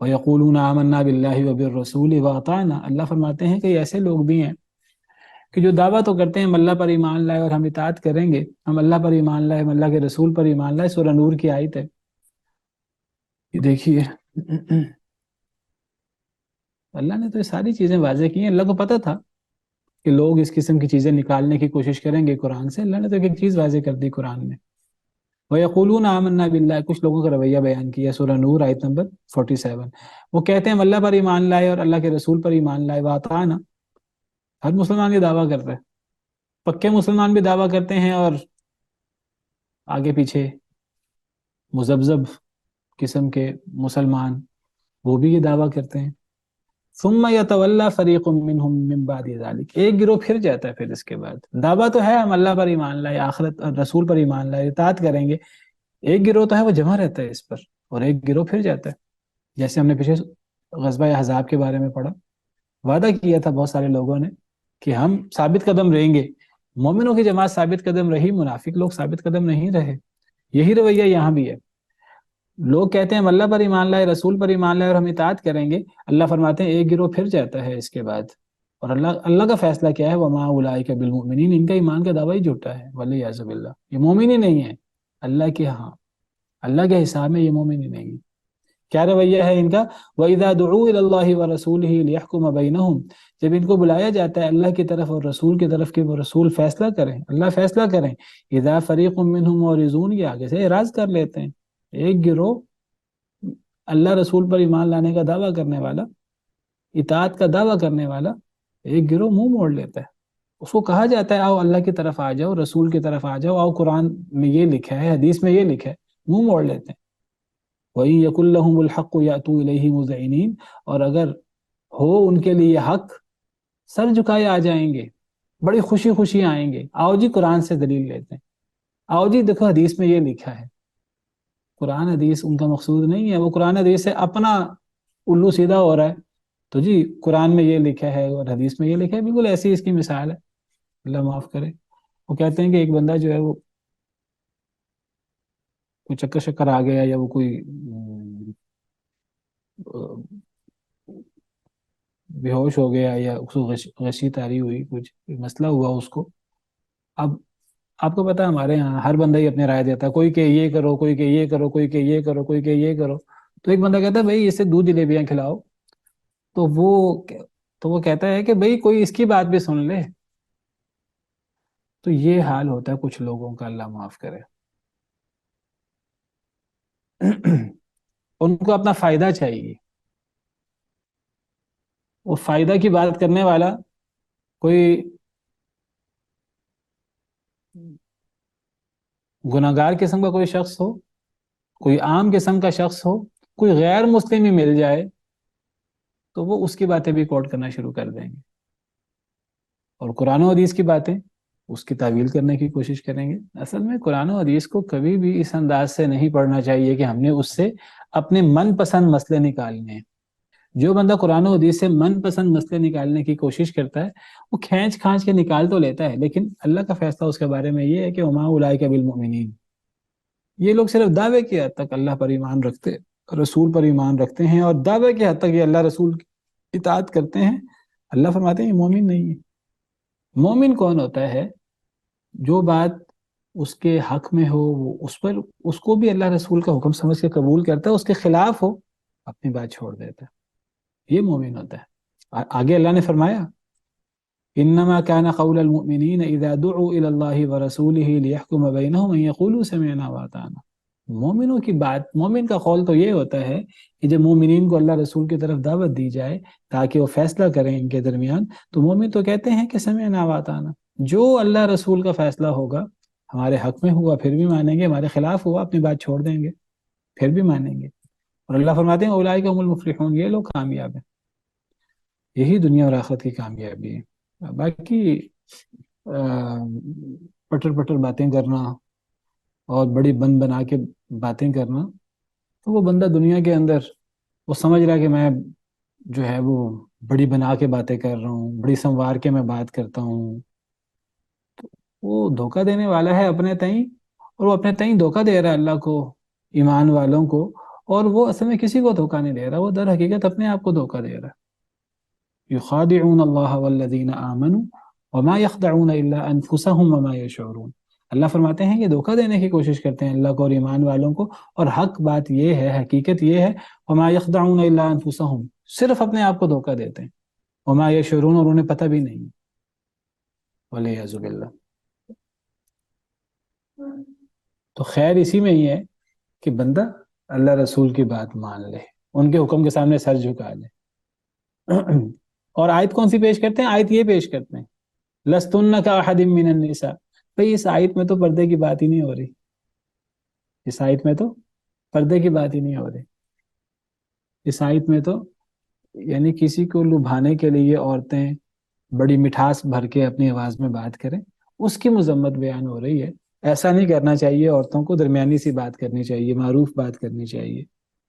وَيَقُولُونَ آمَنَّا بِاللَّهِ وَبِالرَّسُولِ وَأَطَعْنَا. اللہ فرماتے ہیں کہ ایسے لوگ بھی ہیں کہ جو دعویٰ تو کرتے ہیں ہم اللہ پر ایمان لائے اور ہم اطاعت کریں گے، ہم اللہ پر ایمان لائے، ہم اللہ کے رسول پر ایمان لائے. سورہ نور کی آیت ہے یہ دیکھیے. اللہ نے تو یہ ساری چیزیں واضح کی ہیں. اللہ کو پتہ تھا کہ لوگ اس قسم کی چیزیں نکالنے کی کوشش کریں گے قرآن سے. اللہ نے تو ایک چیز واضح کر دی قرآن میں. وَيَقُولُونَ آمَنَّا بِاللَّهِ. کچھ لوگوں کا رویہ بیان کیا سورہ نور آیت نمبر 47. وہ کہتے ہیں ہم اللہ پر ایمان لائے اور اللہ کے رسول پر ایمان لائے. وَأَطَعْنَا. ہر مسلمان یہ دعویٰ کرتا ہے، پکے مسلمان بھی دعویٰ کرتے ہیں، اور آگے پیچھے مذبذب قسم کے مسلمان وہ بھی یہ دعویٰ کرتے ہیں. ثم يتولى فريق منهم من بعد ذلك. ایک گروہ پھر جاتا ہے پھر اس کے بعد. دعویٰ تو ہے ہم اللہ پر ایمان لائے، آخرت اور رسول پر ایمان لائے، اطاعت کریں گے. ایک گروہ تو ہے وہ جمع رہتا ہے اس پر، اور ایک گروہ پھر جاتا ہے. جیسے ہم نے پیچھے غزوہ احزاب کے بارے میں پڑھا، وعدہ کیا تھا بہت سارے لوگوں نے کہ ہم ثابت قدم رہیں گے. مومنوں کی جماعت ثابت قدم رہی، منافق لوگ ثابت قدم نہیں رہے. یہی رویہ یہاں بھی ہے. لوگ کہتے ہیں ہم اللہ پر ایمان لائے، رسول پر ایمان لائے اور ہم اطاعت کریں گے. اللہ فرماتے ہیں ایک گروہ پھر جاتا ہے اس کے بعد. اور اللہ کا فیصلہ کیا ہے؟ وَمَا أُولَٰئِكَ بِالْمُؤْمِنِينَ. ان کا ایمان کا دعویٰ ہی جھوٹا ہے، وَالْعِيَاذُ بِاللَّهِ. یہ مومن ہی نہیں ہے اللہ کے ہاں، اللہ کے حساب میں یہ مومن ہی نہیں ہے. کیا رویہ ہے ان کا؟ وَإِذَا دُعُوا إِلَى اللَّهِ وَرَسُولِهِ لِيَحْكُمَ بَيْنَهُمْ، جب ان کو بلایا جاتا ہے اللہ کی طرف اور رسول کی طرف کہ وہ رسول فیصلہ کریں، اللہ فیصلہ کریں، اذا فریق منہم معرضون، یہ آگے سے اعراض کر لیتے ہیں، ایک گروہ اللہ رسول پر ایمان لانے کا دعویٰ کرنے والا، اطاعت کا دعویٰ کرنے والا، ایک گروہ منہ موڑ لیتا ہے۔ اس کو کہا جاتا ہے آؤ اللہ کی طرف آ جاؤ، رسول کی طرف آ جاؤ، آؤ قرآن میں یہ لکھا ہے، حدیث میں یہ لکھا ہے، منہ موڑ لیتے ہیں۔ وَإِن يَكُن لَّهُمُ الْحَقُّ يَأْتُوا إِلَيْهِ مُذْعِنِينَ، اور اگر ہو ان کے لیے حق، سر جھکائے آ جائیں گے، بڑی خوشی خوشی آئیں گے، آؤ جی قرآن سے دلیل لیتے ہیں، آؤ جی دیکھو حدیث میں یہ لکھا ہے۔ قرآن حدیث ان کا مقصود نہیں ہے، وہ قرآن حدیث سے اپنا الو سیدھا ہو رہا ہے، تو جی قرآن میں یہ لکھا ہے اور حدیث میں یہ لکھا ہے، بالکل ایسی اس کی مثال ہے، اللہ معاف کرے۔ وہ کہتے ہیں کہ ایک بندہ جو ہے وہ کوئی چکر شکر آ گیا، یا وہ کوئی بے ہوش ہو گیا، یا اس کو غشی طاری ہوئی، کچھ مسئلہ ہوا اس کو۔ اب آپ کو پتا ہے ہمارے یہاں ہر بندہ ہی اپنے رائے دیتا ہے، کوئی کہ یہ کرو، کوئی کہ یہ کرو، کوئی کہ یہ کرو، کوئی کہ یہ کرو۔ تو ایک بندہ کہتا ہے بھائی اسے دودھ جلیبیاں کھلاؤ، تو وہ کہتا ہے کہ بھائی کوئی اس کی بات بھی سن لے۔ تو یہ حال ہوتا ہے کچھ لوگوں کا، اللہ معاف کرے۔ ان کو اپنا فائدہ چاہیے، وہ فائدہ کی بات کرنے والا کوئی گناہگار قسم کا کوئی شخص ہو، کوئی عام قسم کا شخص ہو، کوئی غیر مسلم ہی مل جائے تو وہ اس کی باتیں بھی کوٹ کرنا شروع کر دیں گے، اور قرآن و حدیث کی باتیں اس کی تعویل کرنے کی کوشش کریں گے۔ اصل میں قرآن و حدیث کو کبھی بھی اس انداز سے نہیں پڑھنا چاہیے کہ ہم نے اس سے اپنے من پسند مسئلے نکالنے ہیں۔ جو بندہ قرآن و حدیث سے من پسند مسئلے نکالنے کی کوشش کرتا ہے وہ کھینچ کھانچ کے نکال تو لیتا ہے، لیکن اللہ کا فیصلہ اس کے بارے میں یہ ہے کہ وما اولئک بالمؤمنین، یہ لوگ صرف دعوے کی حد تک اللہ پر ایمان رکھتے، رسول پر ایمان رکھتے ہیں، اور دعوے کی حد تک یہ اللہ رسول کی اطاعت کرتے ہیں۔ اللہ فرماتے ہیں یہ مومن نہیں ہے۔ مومن کون ہوتا ہے؟ جو بات اس کے حق میں ہو وہ اس کو بھی اللہ رسول کا حکم سمجھ کے قبول کرتا ہے، اس کے خلاف ہو اپنی بات چھوڑ دیتا ہے، یہ مومن ہوتا ہے۔ آگے اللہ نے فرمایا انما كان قول المؤمنین اذا دعوا الى الله ورسوله ليحكم بينهم ان يقولوا سمعنا واطعنا۔ مومنوں کی بات، مومن کا قول تو یہ ہوتا ہے کہ جب مومنین کو اللہ رسول کی طرف دعوت دی جائے تاکہ وہ فیصلہ کریں ان کے درمیان، تو مومن تو کہتے ہیں کہ سمعنا واطعنا، جو اللہ رسول کا فیصلہ ہوگا ہمارے حق میں ہوا پھر بھی مانیں گے، ہمارے خلاف ہوا اپنی بات چھوڑ دیں گے پھر بھی مانیں گے۔ اور اللہ فرماتے ہیں اولئک هم المفلحون، یہ لوگ کامیاب ہیں، یہی دنیا اور آخرت کی کامیابی ہے۔ باقی پٹر پٹر باتیں کرنا اور بڑی بن بنا کے باتیں کرنا، تو وہ بندہ دنیا کے اندر وہ سمجھ رہا ہے کہ میں جو ہے وہ بڑی بنا کے باتیں کر رہا ہوں، بڑی سنوار کے میں بات کرتا ہوں، وہ دھوکہ دینے والا ہے اپنے تئیں، اور وہ اپنے تئیں دھوکہ دے رہا ہے اللہ کو، ایمان والوں کو، اور وہ اصل میں کسی کو دھوکہ نہیں دے رہا، وہ در حقیقت اپنے آپ کو دھوکہ دے رہا ہے۔ یخادعون اللہ والذین آمنوا وما یخدعون الا انفسهم وما یشعرون۔ اللہ فرماتے ہیں کہ دھوکہ دینے کی کوشش کرتے ہیں اللہ کو اور ایمان والوں کو، اور حق بات یہ ہے، حقیقت یہ ہے وما یخدعون الا انفسهم، صرف اپنے آپ کو دھوکہ دیتے ہیں، وما یشعرون، اور انہیں پتہ بھی نہیں، والعیاذ باللہ۔ تو خیر اسی میں ہی ہے کہ بندہ اللہ رسول کی بات مان لے، ان کے حکم کے سامنے سر جھکا لے۔ اور آیت کون سی پیش کرتے ہیں؟ آیت یہ پیش کرتے ہیں لستن کاحد من النساء۔ بھئی اس آیت میں تو پردے کی بات ہی نہیں ہو رہی، اس آیت میں تو پردے کی بات ہی نہیں ہو رہی، اس آیت میں تو یعنی کسی کو لبھانے کے لیے عورتیں بڑی مٹھاس بھر کے اپنی آواز میں بات کریں، اس کی مذمت بیان ہو رہی ہے۔ ایسا نہیں کرنا چاہیے، عورتوں کو درمیانی سی بات کرنی چاہیے، معروف بات کرنی چاہیے،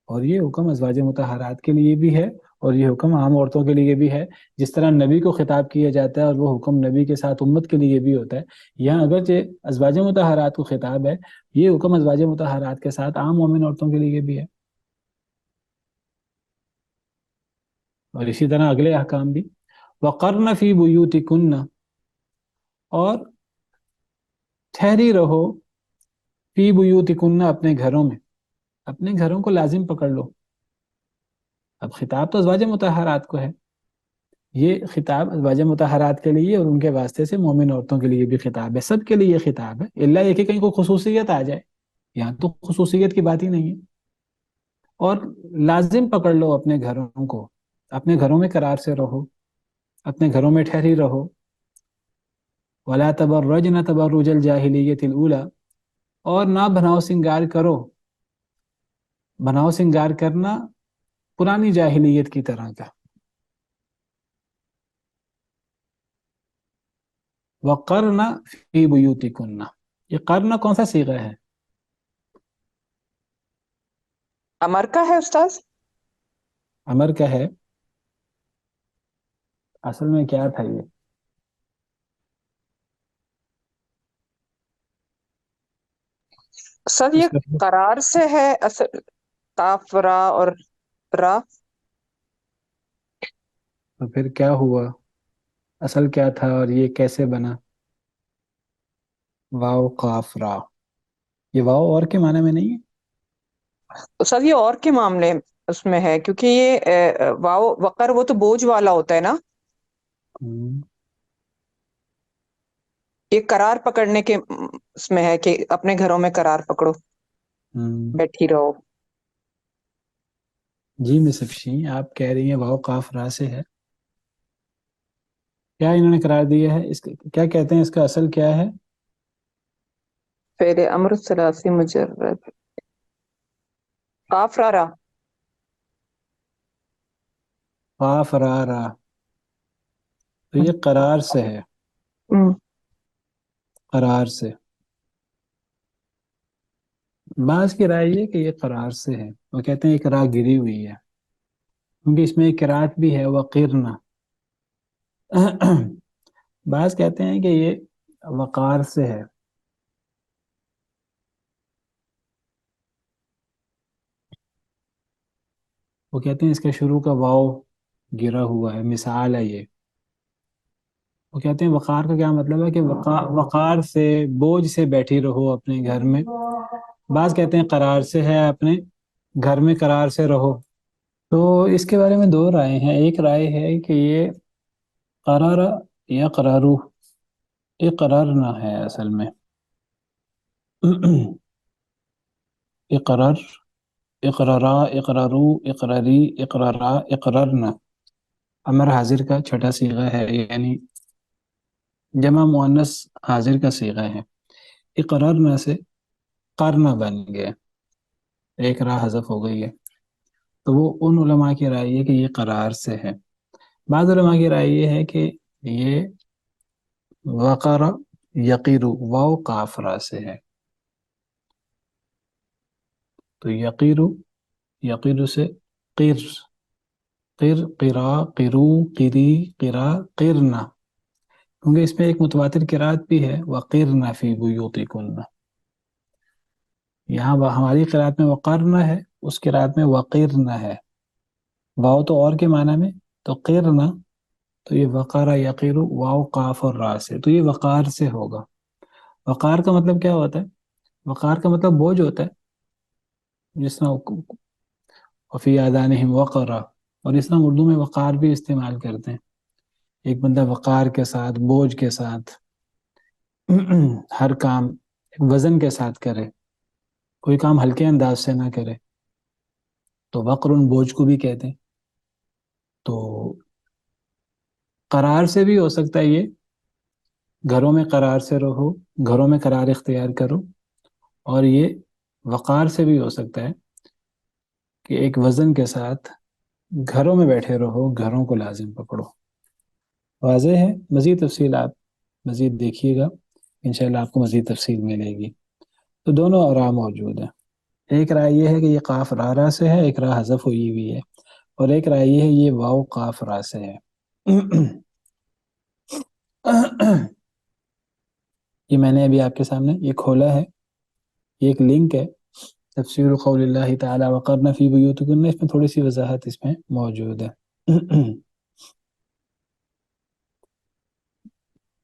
اور یہ حکم ازواج مطہرات کے لیے بھی ہے اور یہ حکم عام عورتوں کے لیے بھی ہے۔ جس طرح نبی کو خطاب کیا جاتا ہے اور وہ حکم نبی کے ساتھ امت کے لیے بھی ہوتا ہے، یہاں اگرچہ ازواج مطہرات کو خطاب ہے، یہ حکم ازواج مطہرات کے ساتھ عام مومن عورتوں کے لیے بھی ہے۔ اور اسی طرح اگلے احکام بھی وَقَرْنَ فِي بُيُوتِكُنَّ، اور ٹھہری رہو فی بیوتکن، اپنے گھروں میں، اپنے گھروں کو لازم پکڑ لو، اب خطاب تو ازواج مطہرات کو ہے، یہ خطاب ازواج مطہرات کے لیے اور ان کے واسطے سے مومن عورتوں کے لیے بھی خطاب ہے، سب کے لیے یہ خطاب ہے، اللہ یہ کہ کہیں کوئی خصوصیت آ جائے، یہاں تو خصوصیت کی بات ہی نہیں ہے۔ اور لازم پکڑ لو اپنے گھروں کو، اپنے گھروں میں قرار سے رہو، اپنے گھروں میں ٹھہری رہو۔ وَلَا تَبَرَّجْنَ تَبَرُّجَ الْجَاهِلِيَّةِ الْأُولَى، اور نہ بناؤ سنگار کرو، بناؤ سنگار کرنا پرانی جاہلیت کی طرح کا۔ وَقَرْنَ فِي بُيُوتِكُنَّ، یہ قرن کون سا صیغہ ہے؟
امر کا ہے استاذ؟
امر کا ہے؟ اصل میں کیا تھا یہ؟
سر
اس
یہ
کا
قرار سے ہے اصل، قاف را اور را۔
تو پھر کیا ہوا؟ اصل کیا تھا اور یہ کیسے بنا؟ واو قاف را، یہ واو اور کے معنی میں نہیں ہے؟
سر یہ اور کے معاملے اس میں ہے، کیونکہ یہ واو وقر وہ تو بوجھ والا ہوتا ہے نا،
ہم،
یہ قرار پکڑنے کے اس میں ہے کہ اپنے گھروں میں قرار پکڑو،
ہم۔
بیٹھی رہو۔
جی مس افشین، آپ کہہ رہی ہیں واو قاف را سے ہے، کیا انہوں نے قرار دیا ہے؟ اس کیا کہتے ہیں، اس کا اصل کیا ہے؟
فعل امر ثلاثی مجرد، قاف را را۔
قاف را را، تو یہ قرار سے ہے،
ہم،
قرار سے۔ بعض کی رائے یہ کہ یہ قرار سے ہے، وہ کہتے ہیں ایک را گری ہوئی ہے، کیونکہ اس میں ایک قرات بھی ہے وقرنا۔ بعض کہتے ہیں کہ یہ وقار سے ہے، وہ کہتے ہیں اس کا شروع کا واو گرا ہوا ہے، مثال ہے یہ۔ وہ کہتے ہیں وقار کا کیا مطلب ہے کہ وقار سے، بوجھ سے بیٹھی رہو اپنے گھر میں۔ بعض کہتے ہیں قرار سے ہے، اپنے گھر میں قرار سے رہو۔ تو اس کے بارے میں دو رائے ہیں، ایک رائے ہے کہ یہ قرار یا قرارو، یہ قرار نہ ہے اصل میں، اقرار، اقرارا، اقرارو، اقراری، اقرارا، اقرارنا امر حاضر کا چھٹا صیغہ ہے، یعنی جمع مؤنث حاضر کا صیغہ ہے۔ اقرارنا سے قرنا بن گیا، ایک راہ حذف ہو گئی ہے، تو وہ ان علماء کی رائے ہے کہ یہ قرار سے ہے۔ بعض علماء کی رائے یہ ہے کہ یہ وقر یقیرو، واو قاف را سے ہے، تو یقیرو، یقیرو سے قر، قر، قرا، قرو، قری، قرا، قرنا، کیونکہ اس میں ایک متواتر قرات بھی ہے وقرنا فی بیوتکن، یہاں ہماری قرات میں وقرنا ہے، اس قرات میں وقرنا ہے، واو تو اور کے معنی میں، تو قرنا، تو یہ وقارا یقیرو واو قاف اور را سے، تو یہ وقار سے ہوگا۔ وقار کا مطلب کیا ہوتا ہے؟ وقار کا مطلب بوجھ ہوتا ہے، جس طرح وفی آذانہم وقرا، اور اس طرح اردو میں وقار بھی استعمال کرتے ہیں، ایک بندہ وقار کے ساتھ، بوجھ کے ساتھ ہر کام وزن کے ساتھ کرے، کوئی کام ہلکے انداز سے نہ کرے، تو وقر ان بوجھ کو بھی کہتے ہیں۔ تو قرار سے بھی ہو سکتا ہے یہ، گھروں میں قرار سے رہو، گھروں میں قرار اختیار کرو، اور یہ وقار سے بھی ہو سکتا ہے کہ ایک وزن کے ساتھ گھروں میں بیٹھے رہو، گھروں کو لازم پکڑو۔ واضح ہے؟ مزید تفصیلات مزید دیکھیے گا، انشاءاللہ آپ کو مزید تفصیل ملے گی۔ تو دونوں آراء موجود ہیں، ایک رائے یہ ہے کہ یہ قاف را سے ہے، ایک راہ حذف ہوئی ہوئی ہے، اور ایک رائے یہ ہے یہ واو قاف را سے ہے۔ یہ میں نے ابھی آپ کے سامنے یہ کھولا ہے، یہ ایک لنک ہے، تفسیر قول اللہ تعالی وقرن فی بیوتکن، اس میں تھوڑی سی وضاحت اس میں موجود ہے۔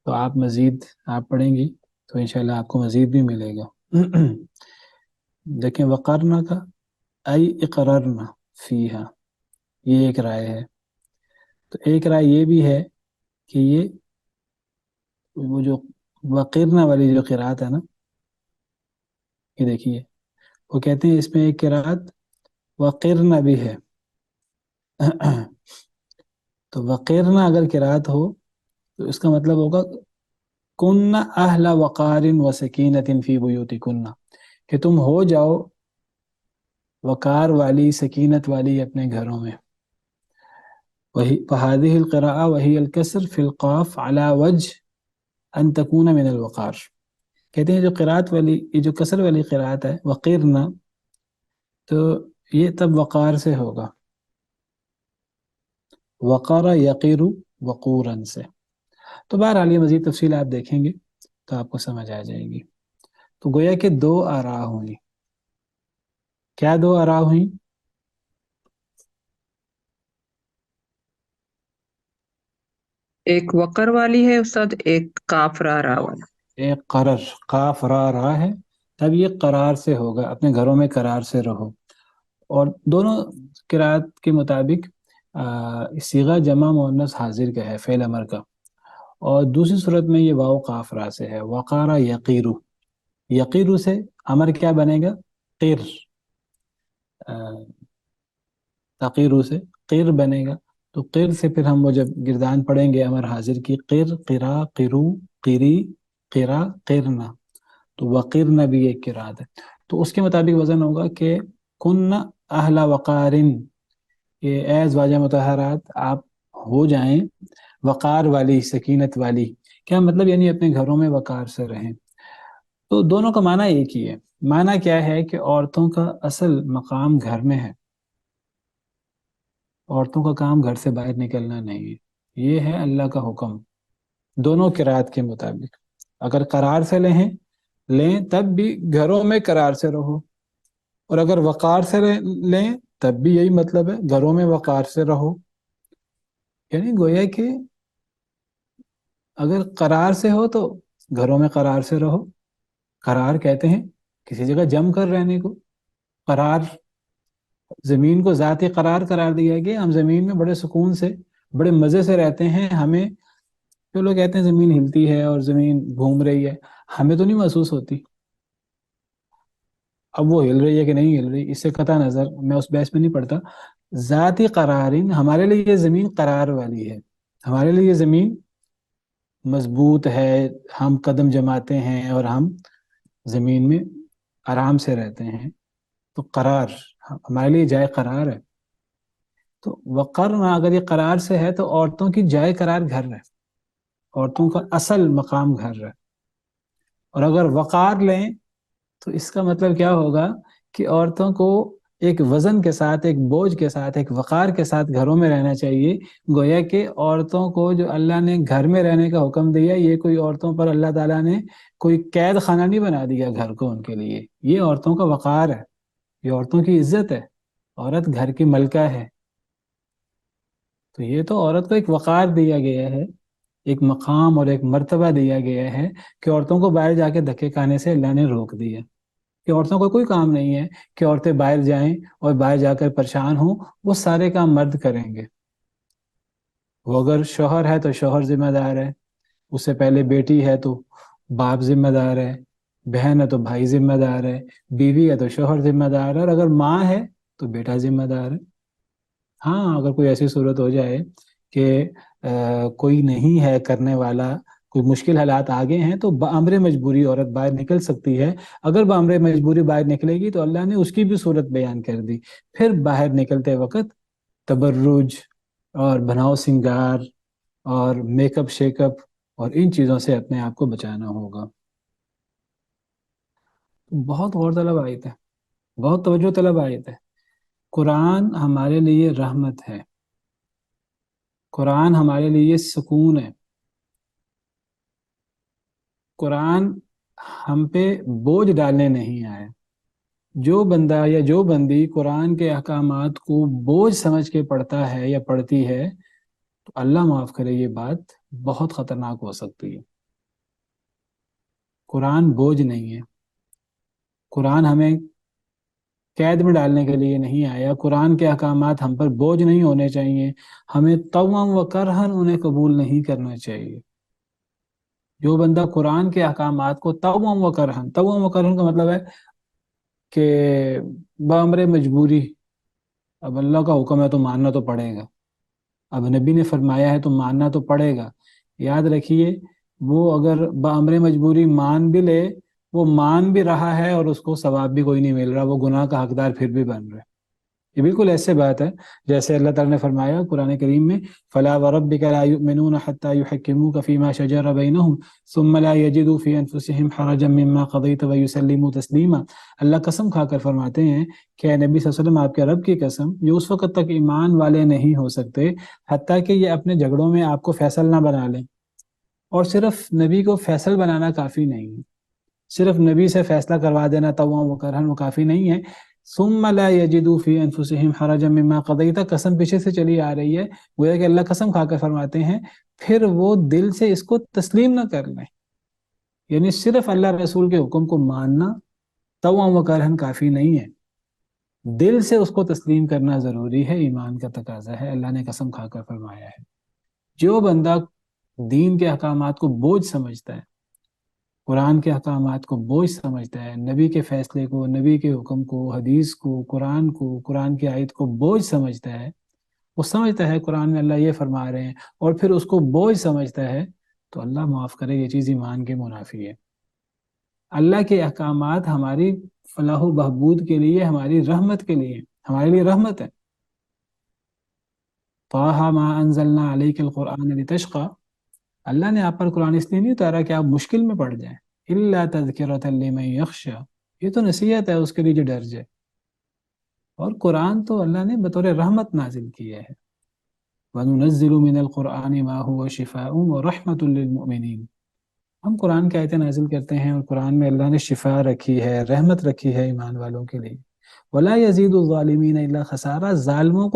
تو آپ مزید آپ پڑھیں گی تو انشاءاللہ آپ کو مزید بھی ملے گا۔ دیکھیں وقرنا کا ای اقررنا فیہا، یہ ایک رائے ہے. تو ایک رائے یہ بھی ہے کہ یہ وہ جو وقرنا والی جو قرات ہے نا، یہ دیکھیے وہ کہتے ہیں اس میں ایک قرات وقرنا بھی ہے. تو وقرنا اگر قرات ہو تو اس کا مطلب ہوگا کن اہل وقار و سکینت فی بیوتکن، کہ تم ہو جاؤ وقار والی، سکینت والی اپنے گھروں میں. وہی فهذه القراءة وهي الكسر في القاف على وجه ان تكون من الوقار. کہتے ہیں جو قرات والی، یہ جو کسر والی قرات ہے وقرنا، تو یہ تب وقار سے ہوگا، وقار یقیر وقورا سے. تو بہرحال یہ مزید تفصیل آپ دیکھیں گے تو آپ کو سمجھ آ جائے گی. تو گویا کہ دو آراء ہوئی. کیا دو آراء ہوئی؟
ایک وقر والی ہے استاد، ایک کاف را را والا.
ایک قرر، قاف را را ہے، تب یہ قرار سے ہوگا، اپنے گھروں میں قرار سے رہو. اور دونوں قرات کے مطابق صیغہ جمع مؤنث حاضر کا ہے، فعل امر کا. اور دوسری صورت میں یہ واو قاف را سے ہے، وقار یقیرو. یقیرو سے امر کیا بنے گا؟ قیر. تقیرو سے قیر بنے گا. تو قیر سے پھر ہم وہ جب گردان پڑھیں گے امر حاضر کی، قیر، قرا، قرو، قری، قرا، قرنا، تو وقرنا بھی ایک قرات ہے. تو اس کے مطابق وزن ہوگا کہ کن اہل وقارن، یہ اے ازواج مطہرات آپ ہو جائیں وقار والی، سکینت والی. کیا مطلب؟ یعنی اپنے گھروں میں وقار سے رہیں. تو دونوں کا معنی ایک ہی ہے. معنی کیا ہے کہ عورتوں کا اصل مقام گھر میں ہے، عورتوں کا کام گھر سے باہر نکلنا نہیں ہے. یہ ہے اللہ کا حکم دونوں قرات کے مطابق. اگر قرار سے لیں تب بھی گھروں میں قرار سے رہو، اور اگر وقار سے لیں تب بھی یہی مطلب ہے، گھروں میں وقار سے رہو. یعنی گویا کہ اگر قرار سے ہو تو گھروں میں قرار سے رہو. قرار کہتے ہیں کسی جگہ جم کر رہنے کو. قرار، زمین کو ذاتی قرار دیا گیا، ہم زمین میں بڑے سکون سے، بڑے مزے سے رہتے ہیں. ہمیں جو لوگ کہتے ہیں زمین ہلتی ہے اور زمین گھوم رہی ہے، ہمیں تو نہیں محسوس ہوتی. اب وہ ہل رہی ہے کہ نہیں ہل رہی، اس سے قطع نظر، میں اس بحث میں نہیں پڑتا. ذاتی قرارین ہمارے لیے یہ زمین قرار والی ہے، ہمارے لیے یہ زمین مضبوط ہے، ہم قدم جماتے ہیں اور ہم زمین میں آرام سے رہتے ہیں. تو قرار ہمارے لیے جائے قرار ہے. تو وقرنا اگر یہ قرار سے ہے تو عورتوں کی جائے قرار گھر ہے، عورتوں کا اصل مقام گھر ہے. اور اگر وقار لیں تو اس کا مطلب کیا ہوگا کہ عورتوں کو ایک وزن کے ساتھ، ایک بوجھ کے ساتھ، ایک وقار کے ساتھ گھروں میں رہنا چاہیے. گویا کہ عورتوں کو جو اللہ نے گھر میں رہنے کا حکم دیا، یہ کوئی عورتوں پر اللہ تعالیٰ نے کوئی قید خانہ نہیں بنا دیا گھر کو ان کے لیے. یہ عورتوں کا وقار ہے، یہ عورتوں کی عزت ہے. عورت گھر کی ملکہ ہے. تو یہ تو عورت کو ایک وقار دیا گیا ہے، ایک مقام اور ایک مرتبہ دیا گیا ہے کہ عورتوں کو باہر جا کے دھکے کھانے سے اللہ نے روک دیا. کہ عورتوں کو کوئی کام نہیں ہے کہ عورتیں باہر جائیں اور باہر جا کر پریشان ہوں، وہ سارے کام مرد کریں گے. وہ اگر شوہر ہے تو شوہر ذمہ دار ہے، اس سے پہلے بیٹی ہے تو باپ ذمہ دار ہے، بہن ہے تو بھائی ذمہ دار ہے، بیوی ہے تو شوہر ذمہ دار ہے، اور اگر ماں ہے تو بیٹا ذمہ دار ہے. ہاں اگر کوئی ایسی صورت ہو جائے کہ کوئی نہیں ہے کرنے والا، کوئی مشکل حالات آگے ہیں، تو بامر مجبوری عورت باہر نکل سکتی ہے. اگر بامر مجبوری باہر نکلے گی تو اللہ نے اس کی بھی صورت بیان کر دی. پھر باہر نکلتے وقت تبرج اور بناؤ سنگار اور میک اپ شیک اپ اور ان چیزوں سے اپنے آپ کو بچانا ہوگا. بہت غور طلب آیت ہے، بہت توجہ طلب آیت ہے. قرآن ہمارے لیے رحمت ہے، قرآن ہمارے لیے سکون ہے. قرآن ہم پہ بوجھ ڈالنے نہیں آئے. جو بندہ یا جو بندی قرآن کے احکامات کو بوجھ سمجھ کے پڑھتا ہے یا پڑھتی ہے تو اللہ معاف کرے یہ بات بہت خطرناک ہو سکتی ہے. قرآن بوجھ نہیں ہے. قرآن ہمیں قید میں ڈالنے کے لیے نہیں آیا. قرآن کے احکامات ہم پر بوجھ نہیں ہونے چاہیے. ہمیں طوعا و کرہن انہیں قبول نہیں کرنا چاہیے. جو بندہ قرآن کے احکامات کو طوعا و کرہن کا مطلب ہے کہ بامر مجبوری، اب اللہ کا حکم ہے تو ماننا تو پڑے گا، اب نبی نے فرمایا ہے تو ماننا تو پڑے گا. یاد رکھیے وہ اگر بامر مجبوری مان بھی لے، وہ مان بھی رہا ہے اور اس کو ثواب بھی کوئی نہیں مل رہا، وہ گناہ کا حقدار پھر بھی بن رہا ہے. یہ بالکل ایسے بات ہے جیسے اللہ تعالیٰ نے فرمایا قرآن کریم میں فَلَا وَرَبِّكَ لَا يُؤْمِنُونَ حَتَّى يُحَكِّمُوكَ فِي مَا شَجَرَ بَيْنَهُمْ ثُمَّ لَا يَجِدُوا فِي أَنفُسِهِمْ حَرَجًا مِّمَّا قَضَيْتَ وَيُسَلِّمُوا تَسْلِيمًا. اللہ قسم کھا کر فرماتے ہیں کہ اے نبی صلی اللہ علیہ وسلم، آپ کے رب کی قسم، یہ اس وقت تک ایمان والے نہیں ہو سکتے حتیٰ کہ یہ اپنے جھگڑوں میں آپ کو فیصل نہ بنا لیں. اور صرف نبی کو فیصل بنانا کافی نہیں ہے، صرف نبی سے فیصلہ کروا دینا طوعا و کرہن وہ کافی نہیں ہے. ثم لا يجدوا في انفسهم حرجا مما قضيت، قسم پیچھے سے چلی آ رہی ہے، گویا کہ اللہ قسم کھا کر فرماتے ہیں پھر وہ دل سے اس کو تسلیم نہ کر لیں. یعنی صرف اللہ رسول کے حکم کو ماننا طوعا و کرہن کافی نہیں ہے، دل سے اس کو تسلیم کرنا ضروری ہے، ایمان کا تقاضا ہے. اللہ نے قسم کھا کر فرمایا ہے جو بندہ دین کے احکامات کو بوجھ سمجھتا ہے، قرآن کے احکامات کو بوجھ سمجھتا ہے، نبی کے فیصلے کو، نبی کے حکم کو، حدیث کو، قرآن کی آیت کو بوجھ سمجھتا ہے، وہ سمجھتا ہے قرآن میں اللہ یہ فرما رہے ہیں اور پھر اس کو بوجھ سمجھتا ہے، تو اللہ معاف کرے یہ چیز ایمان کے منافی ہے. اللہ کے احکامات ہماری فلاح و بہبود کے لیے، ہماری رحمت کے لیے، ہمارے لیے رحمت ہے. طٰہٰ مَا أَنزَلْنَا عَلَيْكَ الْقُرْآنَ لِتَشْقَىٰ، اللہ نے آپ پر قرآن اس لیے نہیں اتارا کہ آپ مشکل میں پڑ جائیں. إِلَّا تَذْكِرَةً لِمَن يَخْشَىٰ، یہ تو نصیحت ہے اس کے لیے جو ڈر جائے. اور قرآن تو اللہ نے بطور رحمت نازل کیا ہے. وَنُنَزِّلُ مِنَ الْقُرْآنِ مَا هُوَ شِفَاءٌ وَرَحْمَةٌ لِلْمُؤْمِنِينَ، ہم قرآن کی آیتیں نازل کرتے ہیں اور قرآن میں اللہ نے شفا رکھی ہے، رحمت رکھی ہے ایمان والوں کے لیے. وَلَا يَزِيدُ الظَّالِمِينَ إِلَّا خَسَارًا، ظالموں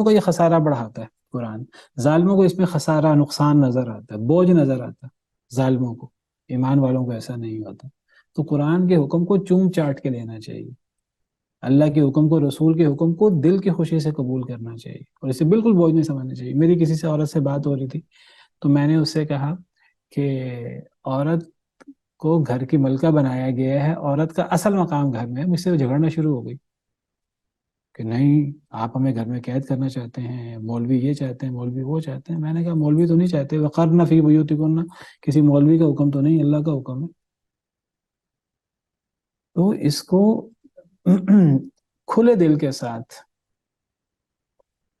کو یہ خسارہ بڑھاتا ہے قرآن، ظالموں کو اس میں خسارہ، نقصان نظر آتا ہے، بوجھ نظر آتا ہے ظالموں کو. ایمان والوں کو ایسا نہیں ہوتا. تو قرآن کے حکم کو چوم چاٹ کے لینا چاہیے، اللہ کے حکم کو، رسول کے حکم کو دل کی خوشی سے قبول کرنا چاہیے اور اسے بالکل بوجھ نہیں سمجھنا چاہیے. میری کسی سے عورت سے بات ہو رہی تھی تو میں نے اس سے کہا کہ عورت کو گھر کی ملکہ بنایا گیا ہے، عورت کا اصل مقام گھر میں ہے. مجھ سے جھگڑنا شروع ہو گئی کہ نہیں آپ ہمیں گھر میں قید کرنا چاہتے ہیں، مولوی یہ چاہتے ہیں، مولوی وہ چاہتے ہیں. میں نے کہا مولوی تو نہیں چاہتے، وقرن فی بیوتکن، کسی مولوی کا حکم تو نہیں، اللہ کا حکم ہے. تو اس کو کھلے دل کے ساتھ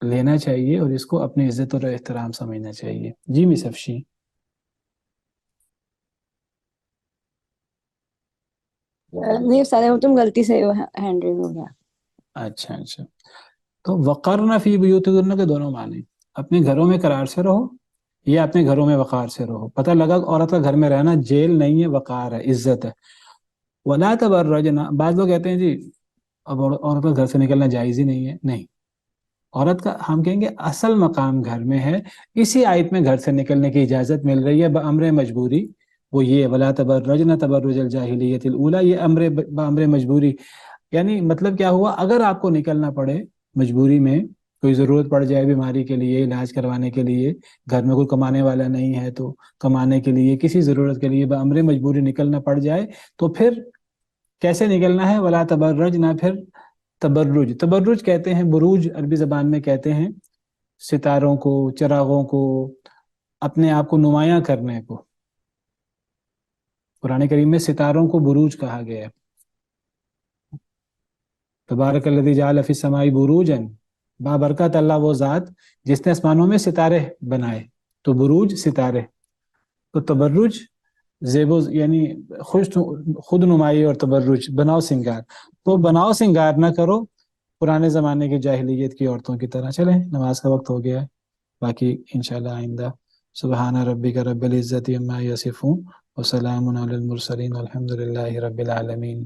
لینا چاہیے اور اس کو اپنی عزت اور احترام سمجھنا چاہیے. جی مس افشی.
نہیں سارے وہ تم غلطی سے ہینڈل ہو گیا.
اچھا اچھا، تو وقرن فی بیوتکن کے دونوں معنی، اپنے گھروں میں قرار سے رہو یا اپنے گھروں میں وقار سے رہو. پتہ لگا عورت کا گھر میں رہنا جیل نہیں ہے، وقار ہے، عزت ہے. ولا تبرجنا، بعض لوگ کہتے ہیں جی اب عورت کا گھر سے نکلنا جائز ہی نہیں ہے. نہیں، عورت کا ہم کہیں گے اصل مقام گھر میں ہے. اسی آیت میں گھر سے نکلنے کی اجازت مل رہی ہے بامر مجبوری، وہ یہ ولا تبرجنا تبرج الجاہلیت الاولی، یہ بامر مجبوری. یعنی مطلب کیا ہوا، اگر آپ کو نکلنا پڑے مجبوری میں، کوئی ضرورت پڑ جائے بیماری کے لیے، علاج کروانے کے لیے، گھر میں کوئی کمانے والا نہیں ہے تو کمانے کے لیے، کسی ضرورت کے لیے بامر مجبوری نکلنا پڑ جائے، تو پھر کیسے نکلنا ہے؟ ولا تبرجنا، پھر تبرج کہتے ہیں، بروج عربی زبان میں کہتے ہیں ستاروں کو، چراغوں کو، اپنے آپ کو نمایاں کرنے کو. قرآن کریم میں ستاروں کو بروج کہا گیا ہے. تبارک الذی جعل فی السماء بروجا، بابرکت اللہ وہ ذات جس نے آسمانوں میں ستارے بنائے. تو بروج ستارے. تو تبرج یعنی خود نمائی اور تبرج بناؤ سنگار. تو بناؤ سنگار نہ کرو پرانے زمانے کی جاہلیت کی عورتوں کی طرح. چلیں نماز کا وقت ہو گیا ہے، باقی انشاءاللہ آئندہ. سبحان ربک رب العزت عما یصفون وسلام علی المرسلین والحمد للہ رب العالمین.